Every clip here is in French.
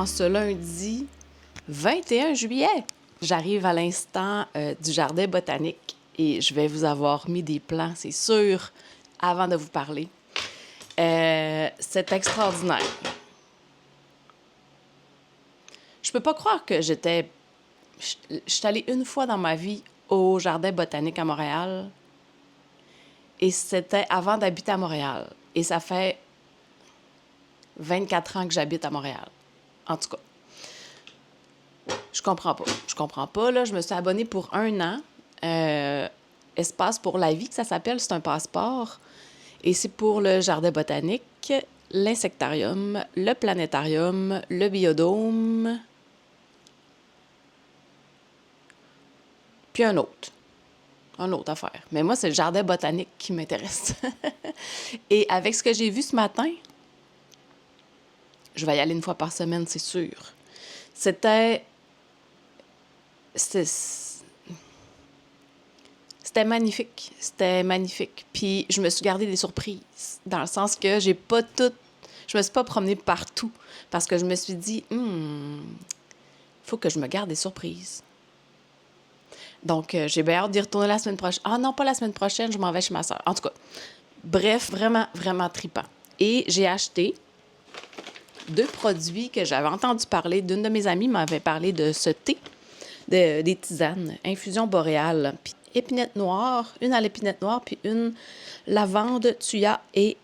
en ce lundi 21 juillet. J'arrive à l'instant du jardin botanique et je vais vous avoir mis des plans, c'est sûr, avant de vous parler. C'est extraordinaire. Je peux pas croire que je suis allée une fois dans ma vie au jardin botanique à Montréal et c'était avant d'habiter à Montréal. Et ça fait 24 ans que j'habite à Montréal. En tout cas, je comprends pas. Je comprends pas, là. Je me suis abonnée pour 1 an. Espace pour la vie, que ça s'appelle. C'est un passeport. Et c'est pour le jardin botanique, l'insectarium, le planétarium, le biodôme, puis un autre. Une autre affaire. Mais moi, c'est le jardin botanique qui m'intéresse. Et avec ce que j'ai vu ce matin, je vais y aller 1 fois par semaine, c'est sûr. C'était magnifique. C'était magnifique. Puis je me suis gardé des surprises, dans le sens que j'ai pas tout... Je me suis pas promenée partout, parce que je me suis dit, faut que je me garde des surprises. Donc, j'ai bien hâte d'y retourner la semaine prochaine. Ah non, pas la semaine prochaine, je m'en vais chez ma soeur. En tout cas, bref, vraiment, vraiment trippant. Et j'ai acheté 2 produits que j'avais entendu parler. D'une de mes amies m'avait parlé de ce thé, des tisanes, infusion boréale, puis épinette noire, une à l'épinette noire, puis une lavande, thuya et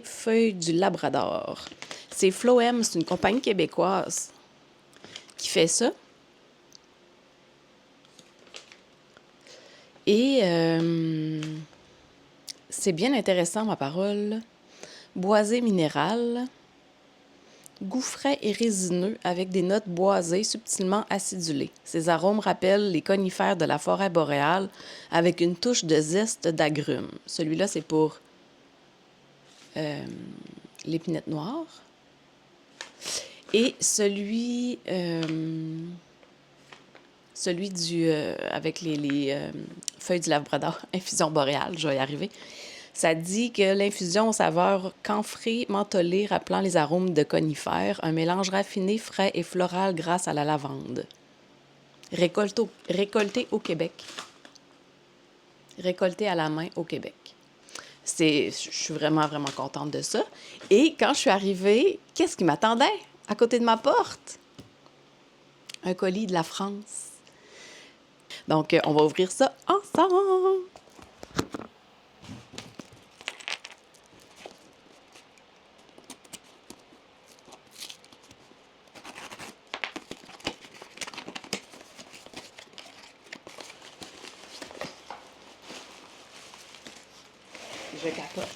feuille du Labrador. C'est Floem, c'est une compagnie québécoise qui fait ça. Et c'est bien intéressant, ma parole. Boisé minéral, goût frais et résineux avec des notes boisées subtilement acidulées. Ces arômes rappellent les conifères de la forêt boréale avec une touche de zeste d'agrumes. Celui-là, c'est pour l'épinette noire. Et celui avec les feuilles du Labrador, infusion boréale, je vais y arriver. Ça dit que l'infusion aux saveurs camphrées, mentholées, rappelant les arômes de conifères, un mélange raffiné, frais et floral grâce à la lavande. Récolté au Québec. Récolté à la main au Québec. Je suis vraiment, vraiment contente de ça. Et quand je suis arrivée, qu'est-ce qui m'attendait à côté de ma porte? Un colis de la France. Donc, on va ouvrir ça ensemble. Je capote.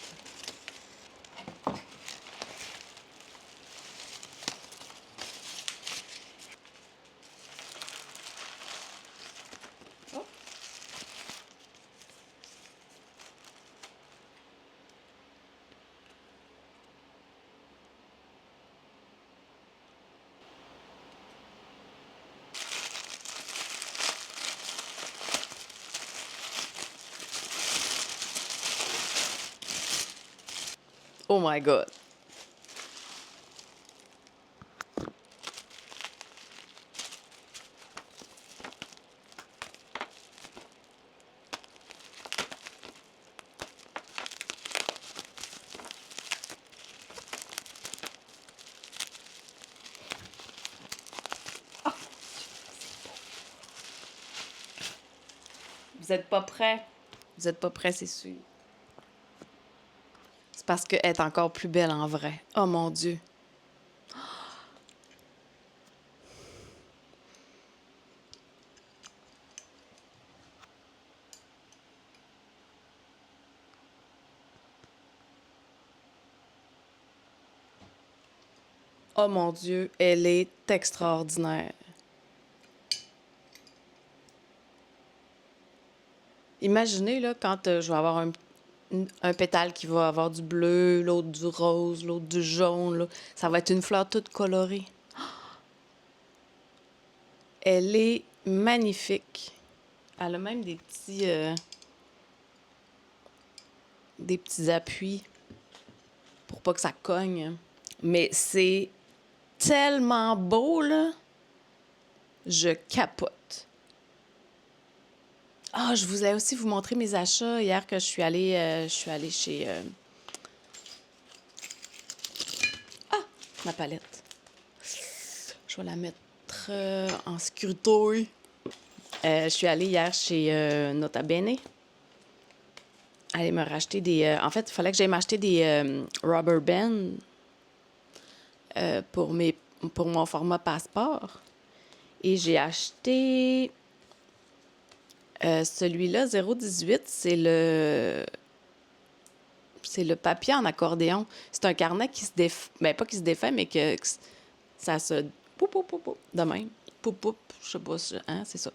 Oh. Oh my God. Vous êtes pas prêts? Vous êtes pas prêts, c'est sûr. C'est parce qu'elle est encore plus belle en vrai. Oh mon Dieu. Oh mon Dieu, elle est extraordinaire. Imaginez, là, quand je vais avoir un pétale qui va avoir du bleu, l'autre du rose, l'autre du jaune, là. Ça va être une fleur toute colorée. Elle est magnifique. Elle a même des petits appuis pour pas que ça cogne. Mais c'est tellement beau, là. Je capote. Ah, je voulais aussi vous montrer mes achats hier que je suis allée chez ma palette. Je vais la mettre en sécurité. Je suis allée hier chez Nota Bene. Aller me racheter des. En fait, il fallait que j'aille m'acheter des rubber bands pour mon format passeport. Et j'ai acheté celui-là, 0,18. C'est le papier en accordéon. C'est un carnet qui se défait. Ben, pas qui se défait, mais que ça se. Poup, poup, poup, poup, de même. Poup, poup, je sais pas, hein, c'est ça.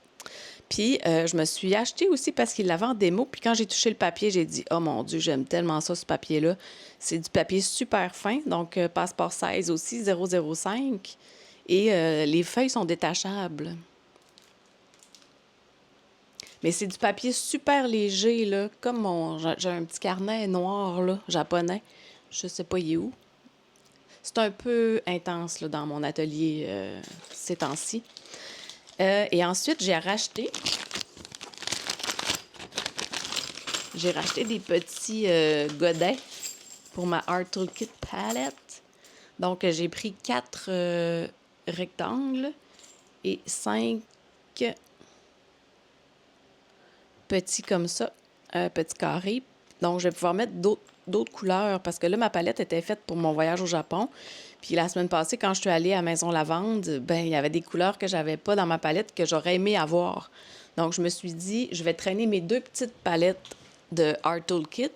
Puis, je me suis acheté aussi parce qu'il l'avait en démo. Puis, quand j'ai touché le papier, j'ai dit, oh mon Dieu, j'aime tellement ça, ce papier-là. C'est du papier super fin. Donc, passeport 16 aussi, 0,05. Et les feuilles sont détachables. Mais c'est du papier super léger, là. Comme j'ai un petit carnet noir, là, japonais. Je sais pas, il est où. C'est un peu intense, là, dans mon atelier ces temps-ci. Et ensuite, j'ai racheté des petits godets pour ma Art Toolkit palette. Donc, j'ai pris 4 rectangles et 5 petits comme ça, petits carrés. Donc, je vais pouvoir mettre d'autres couleurs parce que là, ma palette était faite pour mon voyage au Japon. Puis la semaine passée, quand je suis allée à Maison Lavande, ben il y avait des couleurs que j'avais pas dans ma palette que j'aurais aimé avoir. Donc, je me suis dit, je vais traîner mes 2 petites palettes de Art Toolkit.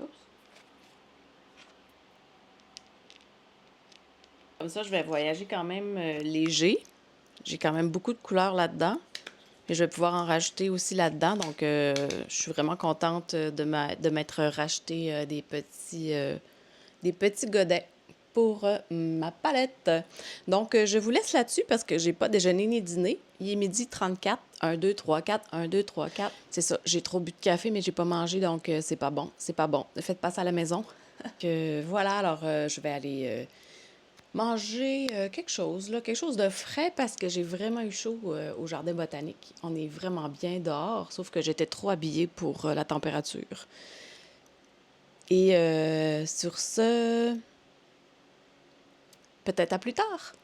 Oups. Comme ça, je vais voyager quand même léger. J'ai quand même beaucoup de couleurs là-dedans. Et je vais pouvoir en rajouter aussi là-dedans. Donc, je suis vraiment contente de m'être racheté des petits godets pour ma palette. Donc, je vous laisse là-dessus parce que j'ai pas déjeuné ni dîner. Il est 12h34. 1, 2, 3, 4. 1, 2, 3, 4. C'est ça. J'ai trop bu de café, mais j'ai pas mangé, donc c'est pas bon. C'est pas bon. Faites passer à la maison. Voilà, alors je vais aller manger quelque chose de frais parce que j'ai vraiment eu chaud au jardin botanique. On est vraiment bien dehors, sauf que j'étais trop habillée pour la température. Et sur ce, peut-être à plus tard.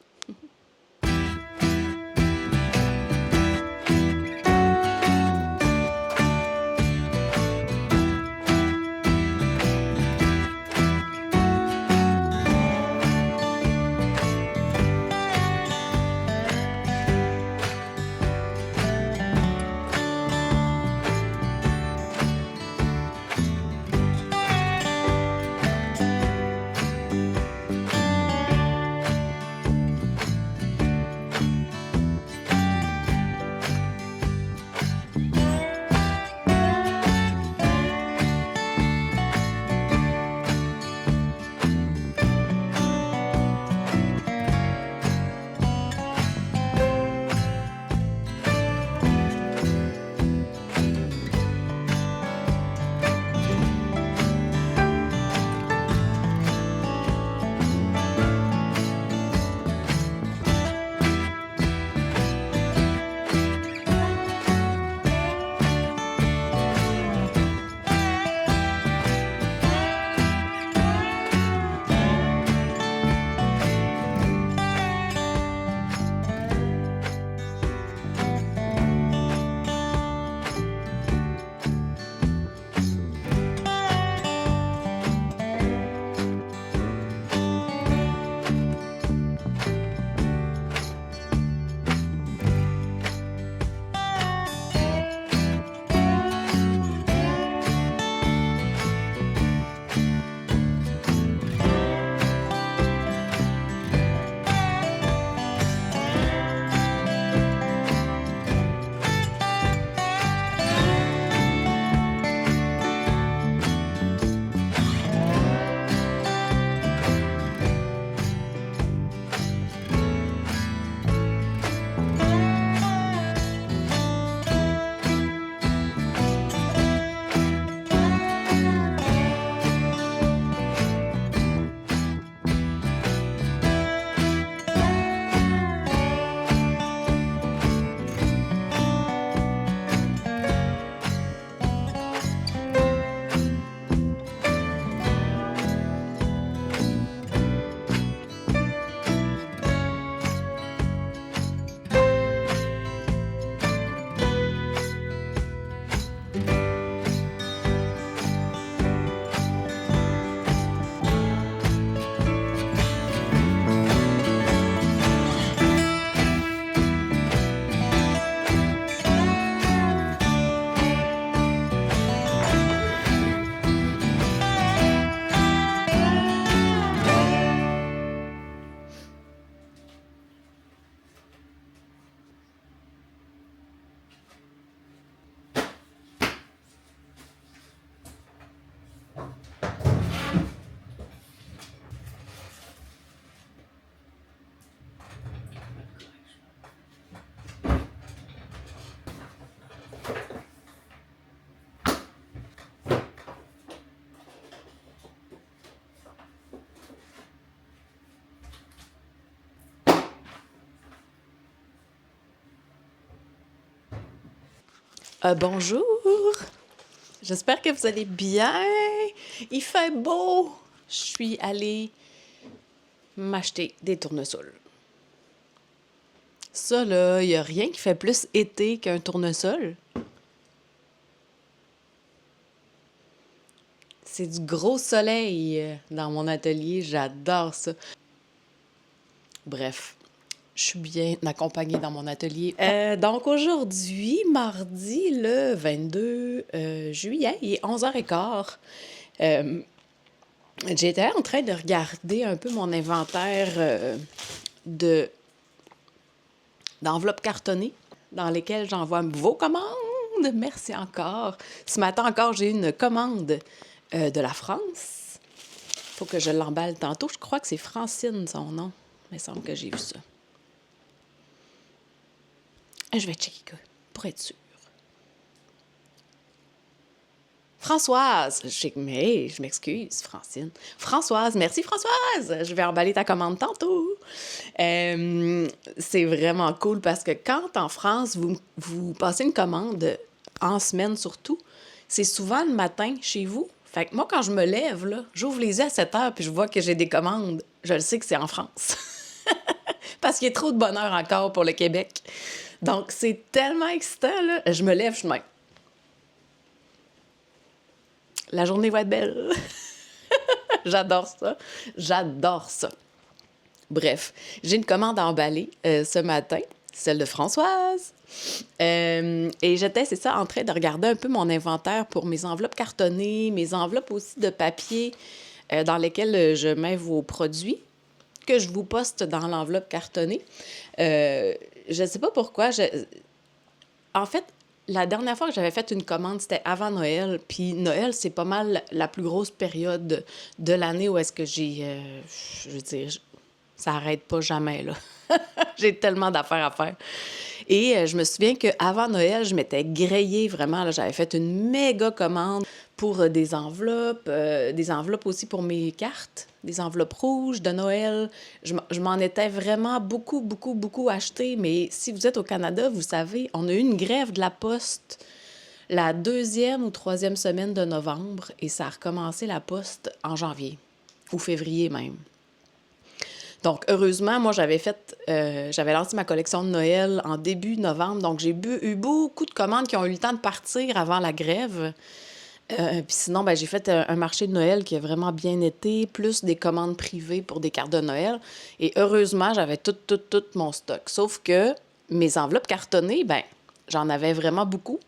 Bonjour! J'espère que vous allez bien. Il fait beau. Je suis allée m'acheter des tournesols. Ça, là, il n'y a rien qui fait plus été qu'un tournesol. C'est du gros soleil dans mon atelier. J'adore ça. Bref, je suis bien accompagnée dans mon atelier. Donc aujourd'hui, mardi le 22 juillet, il est 11h15. J'étais en train de regarder un peu mon inventaire de d'enveloppes cartonnées dans lesquelles j'envoie vos commandes. Merci encore. Ce matin encore, j'ai une commande de la France. Faut que je l'emballe tantôt. Je crois que c'est Francine, son nom. Il me semble que j'ai vu ça. Je vais checker pour être sûre. Françoise, mais je m'excuse, Francine. Françoise, merci Françoise. Je vais emballer ta commande tantôt. C'est vraiment cool parce que quand en France, vous passez une commande en semaine surtout, c'est souvent le matin chez vous. Fait que moi, quand je me lève, là, j'ouvre les yeux à 7 heures puis je vois que j'ai des commandes. Je le sais que c'est en France. Parce qu'il y a trop de bonheur encore pour le Québec. Donc, c'est tellement excitant, là. Je me lève, je suis de même. La journée va être belle. J'adore ça. J'adore ça. Bref, j'ai une commande à emballer ce matin, celle de Françoise. Et j'étais, c'est ça, en train de regarder un peu mon inventaire pour mes enveloppes cartonnées, mes enveloppes aussi de papier dans lesquelles je mets vos produits que je vous poste dans l'enveloppe cartonnée. Je ne sais pas pourquoi. En fait, la dernière fois que j'avais fait une commande, c'était avant Noël. Puis Noël, c'est pas mal la plus grosse période de l'année où est-ce que je veux dire, ça arrête pas jamais, là. J'ai tellement d'affaires à faire. Et je me souviens qu'avant Noël, je m'étais grillée vraiment. Là, j'avais fait une méga commande pour des enveloppes aussi pour mes cartes, des enveloppes rouges de Noël. Je m'en étais vraiment beaucoup, beaucoup, beaucoup acheté. Mais si vous êtes au Canada, vous savez, on a eu une grève de la Poste la 2e ou 3e semaine de novembre et ça a recommencé la Poste en janvier ou février même. Donc, heureusement, moi, j'avais lancé ma collection de Noël en début novembre. Donc, j'ai eu beaucoup de commandes qui ont eu le temps de partir avant la grève. Puis sinon, j'ai fait un marché de Noël qui a vraiment bien été, plus des commandes privées pour des cartes de Noël. Et heureusement, j'avais tout mon stock. Sauf que mes enveloppes cartonnées, j'en avais vraiment beaucoup.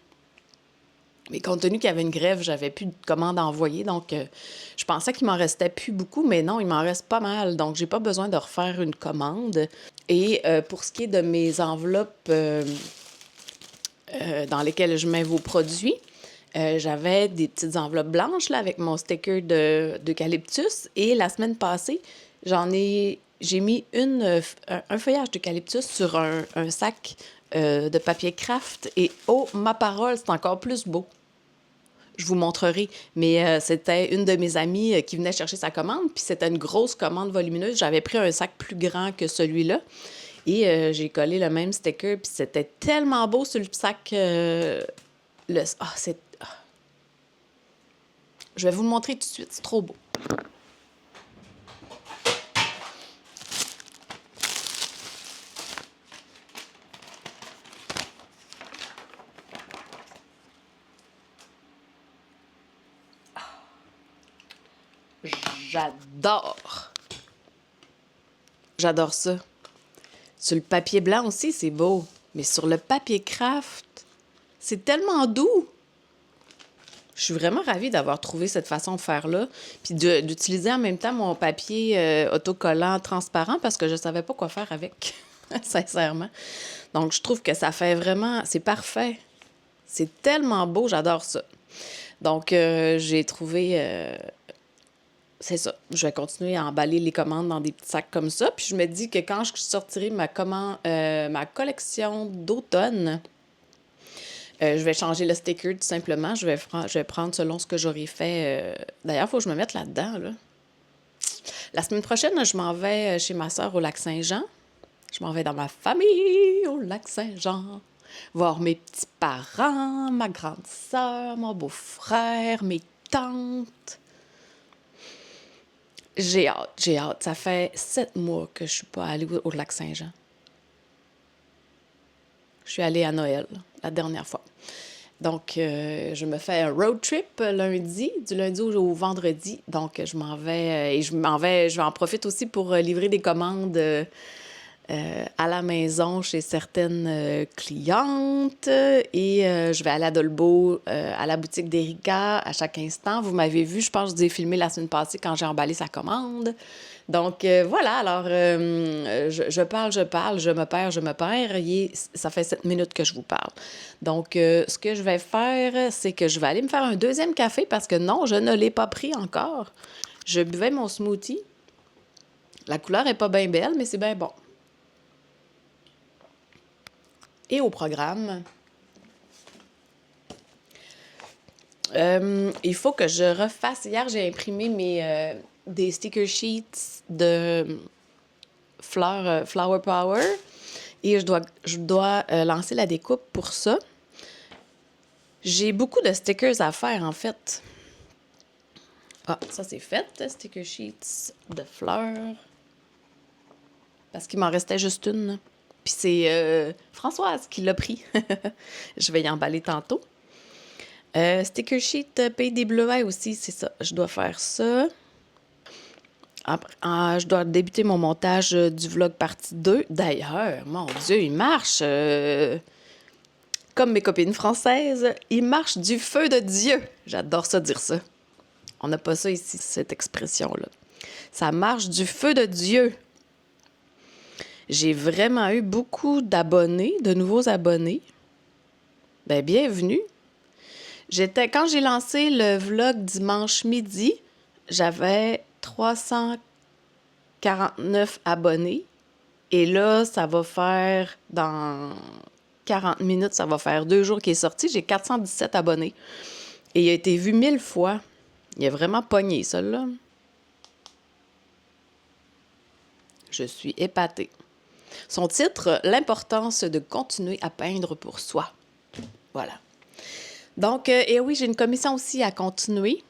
Mais compte tenu qu'il y avait une grève, j'avais plus de commandes à envoyer. Donc, je pensais qu'il m'en restait plus beaucoup, mais non, il m'en reste pas mal. Donc, j'ai pas besoin de refaire une commande. Et pour ce qui est de mes enveloppes dans lesquelles je mets vos produits, j'avais des petites enveloppes blanches là, avec mon sticker d'eucalyptus. Et la semaine passée, j'ai mis un feuillage d'eucalyptus sur un sac de papier craft. Et oh, ma parole, c'est encore plus beau. Je vous montrerai, mais c'était une de mes amies qui venait chercher sa commande, puis c'était une grosse commande volumineuse. J'avais pris un sac plus grand que celui-là et j'ai collé le même sticker, puis c'était tellement beau sur le sac. Je vais vous le montrer tout de suite, c'est trop beau. J'adore. J'adore ça. Sur le papier blanc aussi, c'est beau. Mais sur le papier craft, c'est tellement doux. Je suis vraiment ravie d'avoir trouvé cette façon de faire-là. Puis d'utiliser en même temps mon papier autocollant transparent parce que je ne savais pas quoi faire avec, sincèrement. Donc, je trouve que ça fait vraiment... C'est parfait. C'est tellement beau, j'adore ça. Donc, j'ai trouvé... c'est ça. Je vais continuer à emballer les commandes dans des petits sacs comme ça. Puis je me dis que quand je sortirai ma collection d'automne, je vais changer le sticker tout simplement. Je vais prendre selon ce que j'aurai fait. D'ailleurs, il faut que je me mette là-dedans, là. La semaine prochaine, je m'en vais chez ma sœur au Lac-Saint-Jean. Je m'en vais dans ma famille au Lac-Saint-Jean. Voir mes petits-parents, ma grande sœur, mon beau-frère, mes tantes. J'ai hâte, j'ai hâte. Ça fait 7 mois que je suis pas allée au Lac-Saint-Jean. Je suis allée à Noël, la dernière fois. Donc, je me fais un road trip lundi, du lundi au vendredi. Donc, je m'en vais et je vais en profiter aussi pour livrer des commandes à la maison chez certaines clientes. Et je vais aller à Dolbeau, à la boutique d'Erika à chaque instant. Vous m'avez vu, je pense que je vous ai filmé la semaine passée quand j'ai emballé sa commande. Donc, voilà, alors, je parle, je me perds. Ça fait 7 minutes que je vous parle. Donc, ce que je vais faire, c'est que je vais aller me faire un deuxième café parce que non, je ne l'ai pas pris encore. Je buvais mon smoothie. La couleur est pas bien belle, mais c'est bien bon. Et au programme, il faut que je refasse. Hier, j'ai imprimé des sticker sheets de Flower Power et je dois lancer la découpe pour ça. J'ai beaucoup de stickers à faire, en fait. Ah, ça, c'est fait, sticker sheets de fleurs. Parce qu'il m'en restait juste une. Puis c'est Françoise qui l'a pris. Je vais y emballer tantôt. Sticker sheet Pays des Bleuets aussi, c'est ça. Je dois faire ça. Après, je dois débuter mon montage du vlog partie 2. D'ailleurs, mon Dieu, il marche. Comme mes copines françaises, il marche du feu de Dieu. J'adore ça dire ça. On n'a pas ça ici, cette expression-là. Ça marche du feu de Dieu. J'ai vraiment eu beaucoup d'abonnés, de nouveaux abonnés. Ben, bienvenue. Quand j'ai lancé le vlog dimanche midi, j'avais 349 abonnés. Et là, ça va faire, dans 40 minutes, ça va faire 2 jours qu'il est sorti. J'ai 417 abonnés. Et il a été vu 1000 fois. Il a vraiment pogné, celui-là. Je suis épatée. Son titre, l'importance de continuer à peindre pour soi. Voilà. Donc, et oui, j'ai une commission aussi à continuer.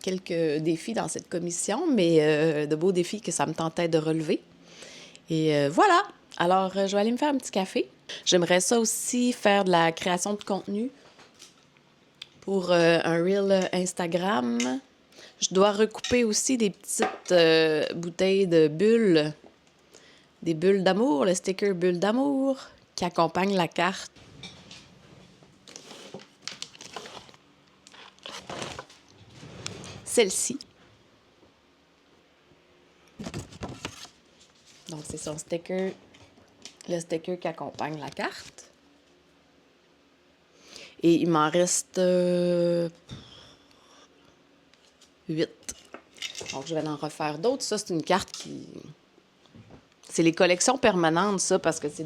Quelques défis dans cette commission, mais de beaux défis que ça me tentait de relever. Et voilà. Alors, je vais aller me faire un petit café. J'aimerais ça aussi faire de la création de contenu pour un reel Instagram. Je dois recouper aussi des petites bouteilles de bulles. Des bulles d'amour, le sticker bulles d'amour qui accompagne la carte. Celle-ci. Donc, c'est son sticker, le sticker qui accompagne la carte. Et il m'en reste 8. Donc, je vais en refaire d'autres. Ça, c'est une carte qui... C'est les collections permanentes, ça, parce que c'est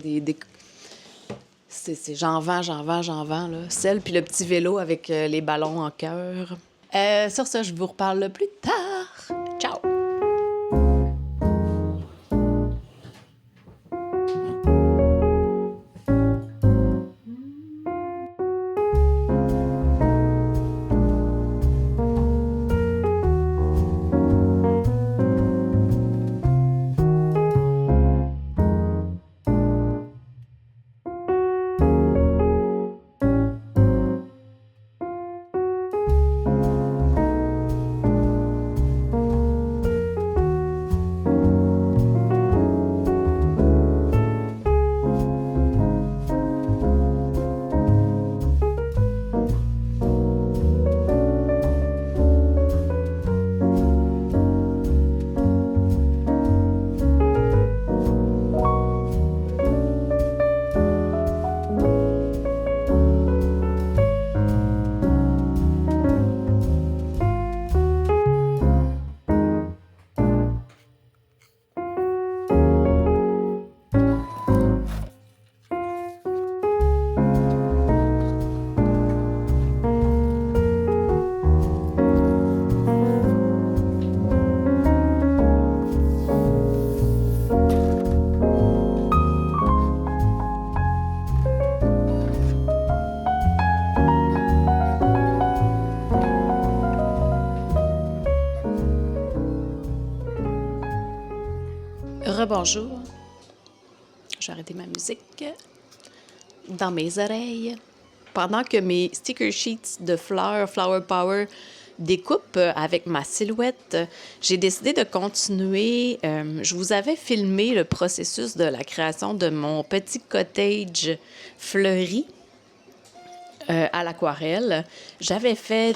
c'est j'en vends, là. Celle, puis le petit vélo avec les ballons en cœur. Sur ça, je vous reparle plus tard. Ciao! Rebonjour. Je vais arrêter ma musique dans mes oreilles. Pendant que mes sticker sheets de fleurs, Flower Power, découpent avec ma silhouette, j'ai décidé de continuer. Je vous avais filmé le processus de la création de mon petit cottage fleuri à l'aquarelle. J'avais fait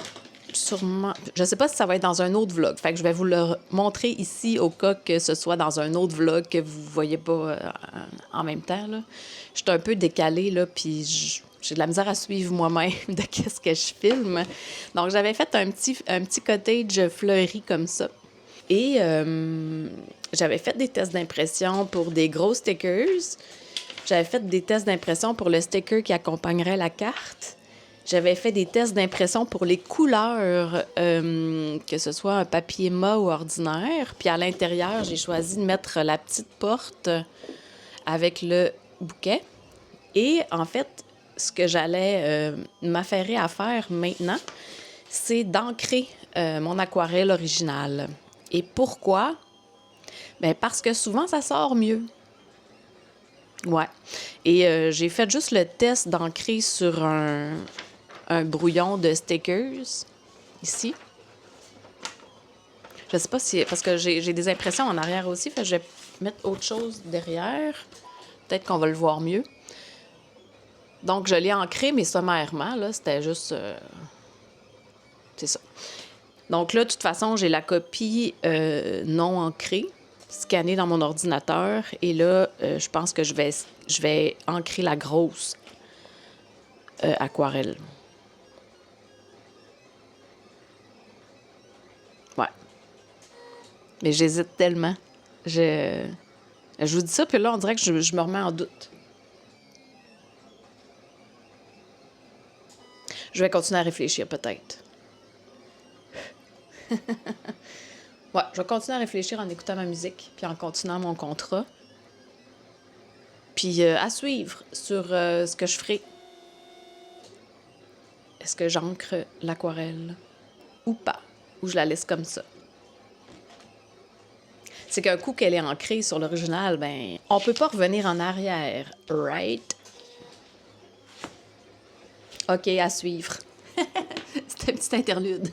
sûrement... Je ne sais pas si ça va être dans un autre vlog. Fait que je vais vous le montrer ici au cas que ce soit dans un autre vlog que vous ne voyez pas en même temps. Là. Je suis un peu décalée, là, puis j'ai de la misère à suivre moi-même de qu'est-ce que je filme. Donc, j'avais fait un petit cottage fleuri comme ça. Et j'avais fait des tests d'impression pour des gros stickers. J'avais fait des tests d'impression pour le sticker qui accompagnerait la carte. J'avais fait des tests d'impression pour les couleurs, que ce soit un papier mat ou ordinaire. Puis à l'intérieur, j'ai choisi de mettre la petite porte avec le bouquet. Et en fait, ce que j'allais m'affairer à faire maintenant, c'est d'ancrer mon aquarelle originale. Et pourquoi? Bien, parce que souvent, ça sort mieux. Ouais. Et j'ai fait juste le test d'ancrer sur un brouillon de stickers, ici. Je sais pas si... Parce que j'ai des impressions en arrière aussi, fait que je vais mettre autre chose derrière. Peut-être qu'on va le voir mieux. Donc, je l'ai ancré, mais sommairement, là, c'était juste... c'est ça. Donc là, de toute façon, j'ai la copie non ancrée, scannée dans mon ordinateur. Et là, je pense que je vais ancrer la grosse aquarelle. Ouais. Mais j'hésite tellement. Je vous dis ça, puis là, on dirait que je me remets en doute. Je vais continuer à réfléchir, peut-être. Ouais, je vais continuer à réfléchir en écoutant ma musique, puis en continuant mon contrat. Puis à suivre sur ce que je ferai. Est-ce que j'ancre l'aquarelle ou pas? Ou je la laisse comme ça? C'est qu'un coup qu'elle est ancrée sur l'original, ben, on peut pas revenir en arrière, right? OK, à suivre. C'était un petit interlude.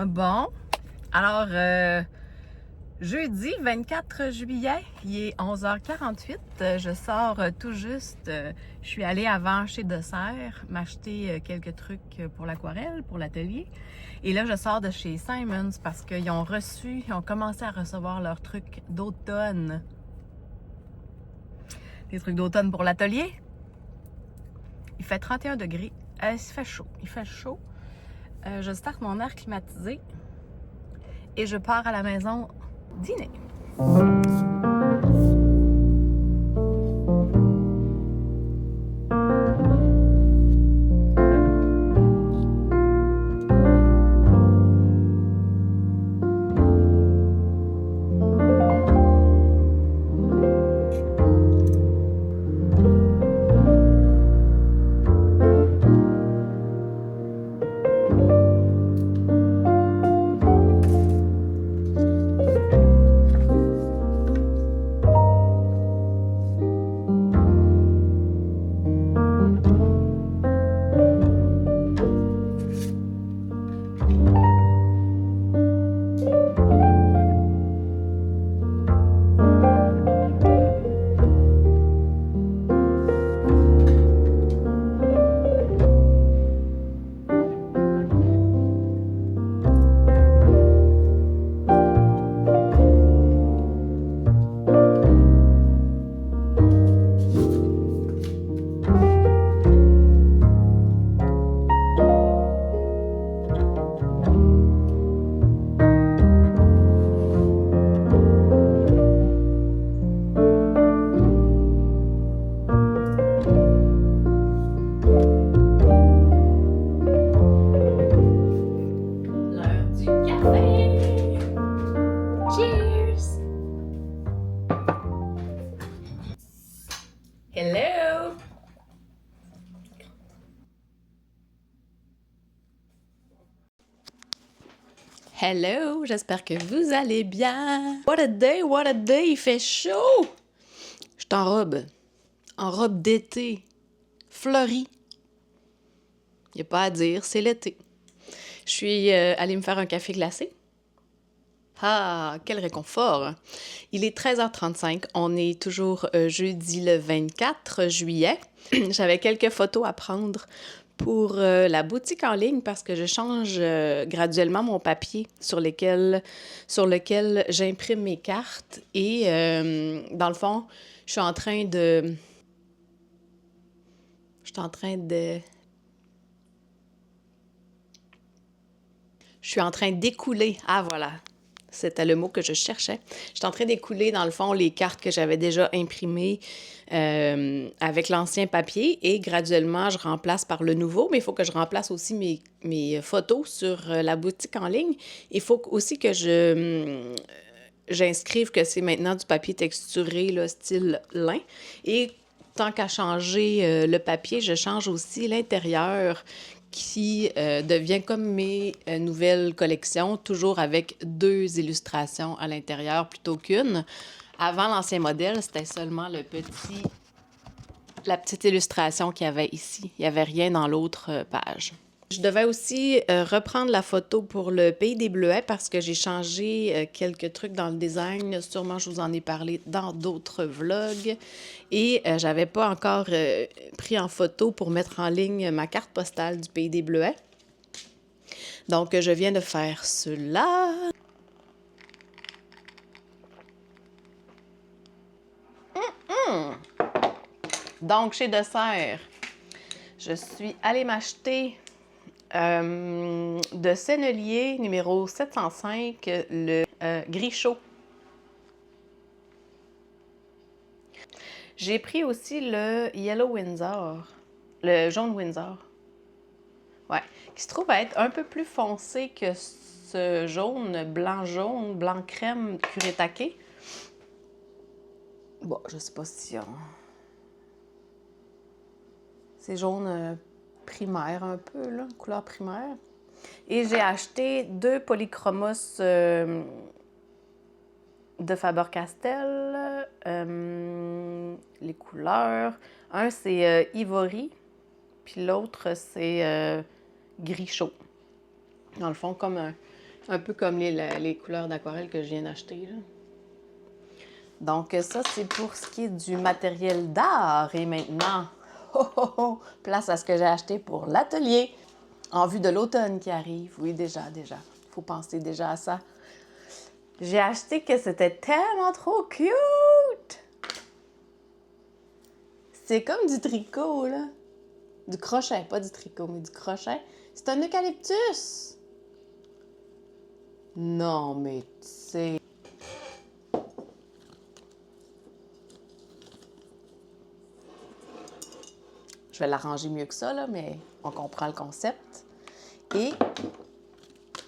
Bon, alors, jeudi 24 juillet, il est 11h48. Je sors tout juste. Je suis allée avant chez Dessert m'acheter quelques trucs pour l'aquarelle, pour l'atelier. Et là, je sors de chez Simons parce qu'ils ont commencé à recevoir leurs trucs d'automne. Des trucs d'automne pour l'atelier. Il fait 31 degrés. Il fait chaud. Il fait chaud. Je starte mon air climatisé et je pars à la maison dîner. Hello! Hello! J'espère que vous allez bien! What a day! What a day! Il fait chaud! Je suis en robe d'été, fleurie. Il n'y a pas à dire, c'est l'été. Je suis allée me faire un café glacé. Ah, quel réconfort! Il est 13h35. On est toujours jeudi le 24 juillet. J'avais quelques photos à prendre pour la boutique en ligne parce que je change graduellement mon papier sur lequel j'imprime mes cartes. Et dans le fond, je suis en train d'écouler. Ah, voilà. C'était le mot que je cherchais. J'étais en train d'écouler, dans le fond, les cartes que j'avais déjà imprimées avec l'ancien papier et graduellement, je remplace par le nouveau. Mais il faut que je remplace aussi mes photos sur la boutique en ligne. Il faut aussi que j'inscrive que c'est maintenant du papier texturé, là, style lin. Et tant qu'à changer le papier, je change aussi l'intérieur qui devient comme mes nouvelles collections, toujours avec 2 illustrations à l'intérieur plutôt qu'une. Avant l'ancien modèle, c'était seulement la petite illustration qu'il y avait ici. Il n'y avait rien dans l'autre page. Je devais aussi reprendre la photo pour le Pays des Bleuets parce que j'ai changé quelques trucs dans le design. Sûrement, je vous en ai parlé dans d'autres vlogs. Et j'avais pas encore pris en photo pour mettre en ligne ma carte postale du Pays des Bleuets. Donc, je viens de faire cela. Donc, chez Dessert, je suis allée m'acheter de Sennelier, numéro 705, le gris chaud. J'ai pris aussi le Yellow Windsor, le jaune Windsor. Ouais, qui se trouve à être un peu plus foncé que ce jaune, blanc crème curé taqué. Bon, je sais pas si c'est jaune primaire un peu, là, couleur primaire. Et j'ai acheté 2 polychromos de Faber-Castell. Les couleurs. Un, c'est Ivory, puis l'autre, c'est gris chaud. Dans le fond, comme Un peu comme les couleurs d'aquarelle que je viens d'acheter, là. Donc ça, c'est pour ce qui est du matériel d'art. Et maintenant, place à ce que j'ai acheté pour l'atelier. En vue de l'automne qui arrive. Oui, déjà. Il faut penser déjà à ça. J'ai acheté que c'était tellement trop cute! C'est comme du tricot, là. Du crochet, pas du tricot, mais du crochet. C'est un eucalyptus! Non, mais tu sais... Je vais l'arranger mieux que ça, là, mais on comprend le concept. Et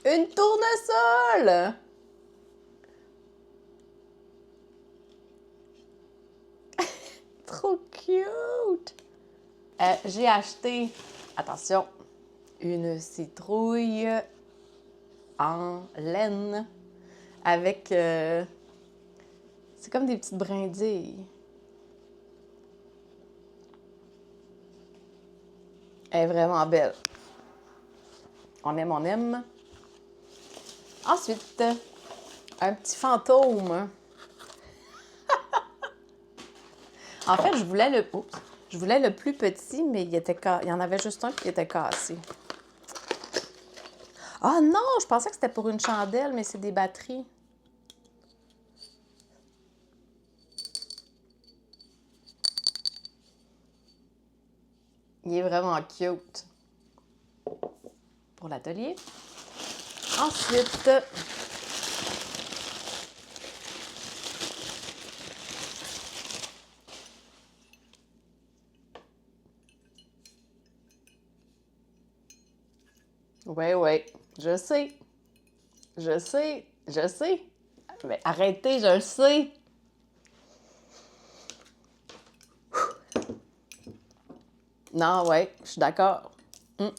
une tournesol! Trop cute! J'ai acheté, attention, une citrouille en laine avec... c'est comme des petites brindilles. Elle est vraiment belle. On aime. Ensuite, un petit fantôme. En fait, je voulais le plus petit, mais il y en avait juste un qui était cassé. Ah non, je pensais que c'était pour une chandelle, mais c'est des batteries. Il est vraiment cute pour l'atelier. Ensuite, ouais, je sais. Mais arrêtez, je le sais. Non, ouais, je suis d'accord. Je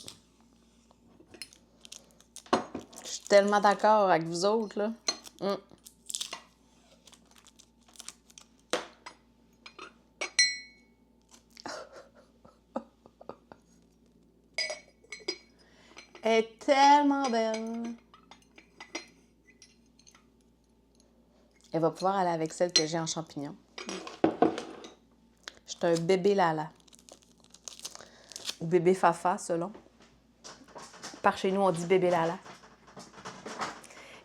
suis tellement d'accord avec vous autres, là. Elle est tellement belle. Elle va pouvoir aller avec celle que j'ai en champignon. Je suis un bébé Lala. Ou bébé Fafa, selon. Par chez nous, on dit bébé Lala.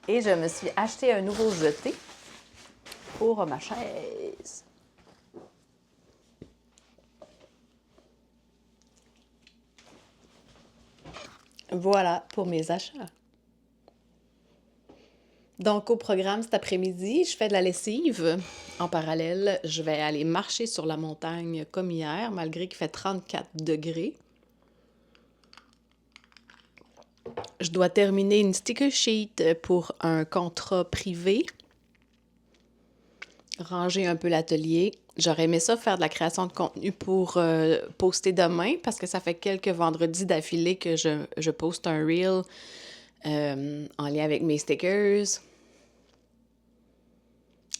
Et je me suis acheté un nouveau jeté pour ma chaise. Voilà pour mes achats. Donc, au programme cet après-midi, je fais de la lessive. En parallèle, je vais aller marcher sur la montagne comme hier, malgré qu'il fait 34 degrés. Je dois terminer une sticker sheet pour un contrat privé. Ranger un peu l'atelier. J'aurais aimé ça faire de la création de contenu pour poster demain, parce que ça fait quelques vendredis d'affilée que je poste un reel en lien avec mes stickers.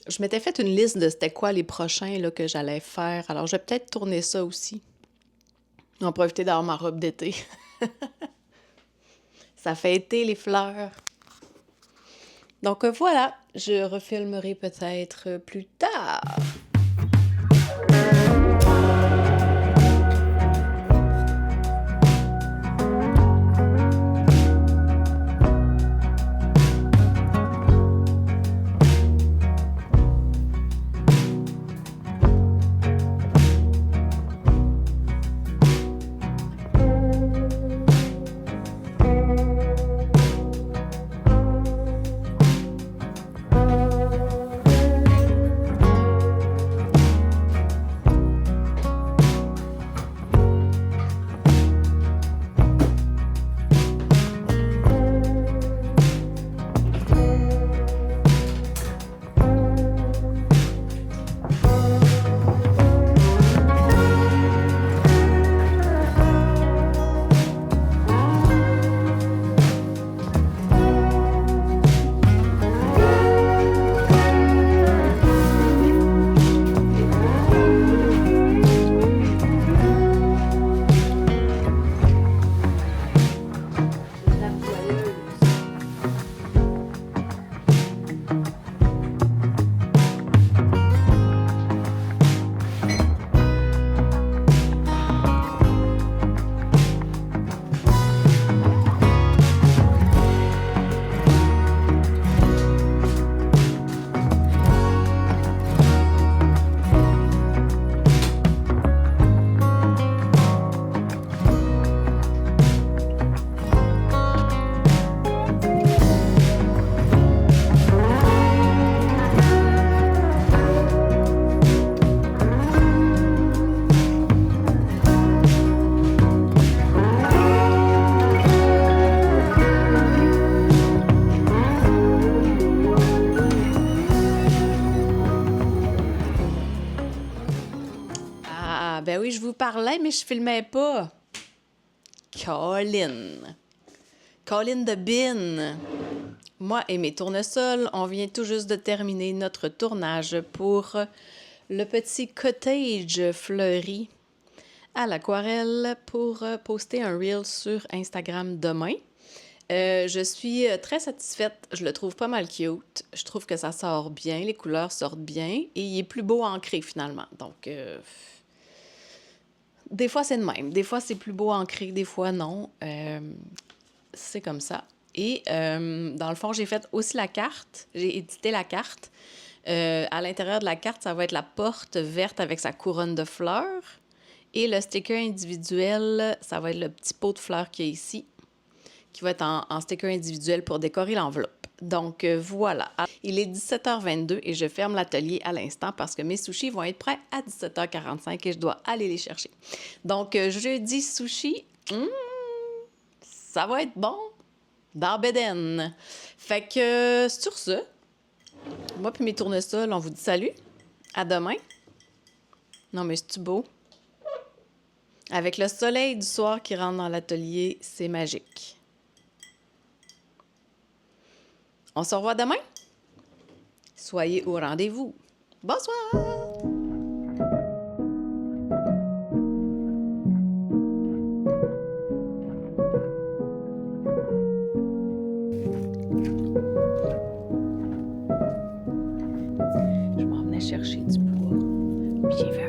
Je m'étais fait une liste de c'était quoi les prochains là, que j'allais faire. Alors, je vais peut-être tourner ça aussi. En profiter d'avoir ma robe d'été. Ça fait été, les fleurs. Donc voilà, je refilmerai peut-être plus tard. je vous parlais, mais je filmais pas. Colin. Colin de Bin. Moi et mes tournesols, on vient tout juste de terminer notre tournage pour le petit cottage fleuri à l'aquarelle pour poster un reel sur Instagram demain. Je suis très satisfaite. Je le trouve pas mal cute. Je trouve que ça sort bien, les couleurs sortent bien et il est plus beau ancré finalement. Donc, des fois c'est de même. Des fois c'est plus beau ancré, des fois non. C'est comme ça. Et dans le fond, j'ai fait aussi la carte. J'ai édité la carte. À l'intérieur de la carte, ça va être la porte verte avec sa couronne de fleurs. Et le sticker individuel, ça va être le petit pot de fleurs qu'il y a ici, qui va être en sticker individuel pour décorer l'enveloppe. Donc, voilà. Il est 17h22 et je ferme l'atelier à l'instant parce que mes sushis vont être prêts à 17h45 et je dois aller les chercher. Donc, jeudi sushi, ça va être bon dans Bédène. Fait que, sur ce, moi puis mes tournesols, on vous dit salut. À demain. Non, mais c'est-tu beau? Avec le soleil du soir qui rentre dans l'atelier, c'est magique. On se revoit demain? Soyez au rendez-vous. Bonsoir! Je m'en venais chercher du bois. Puis j'ai fait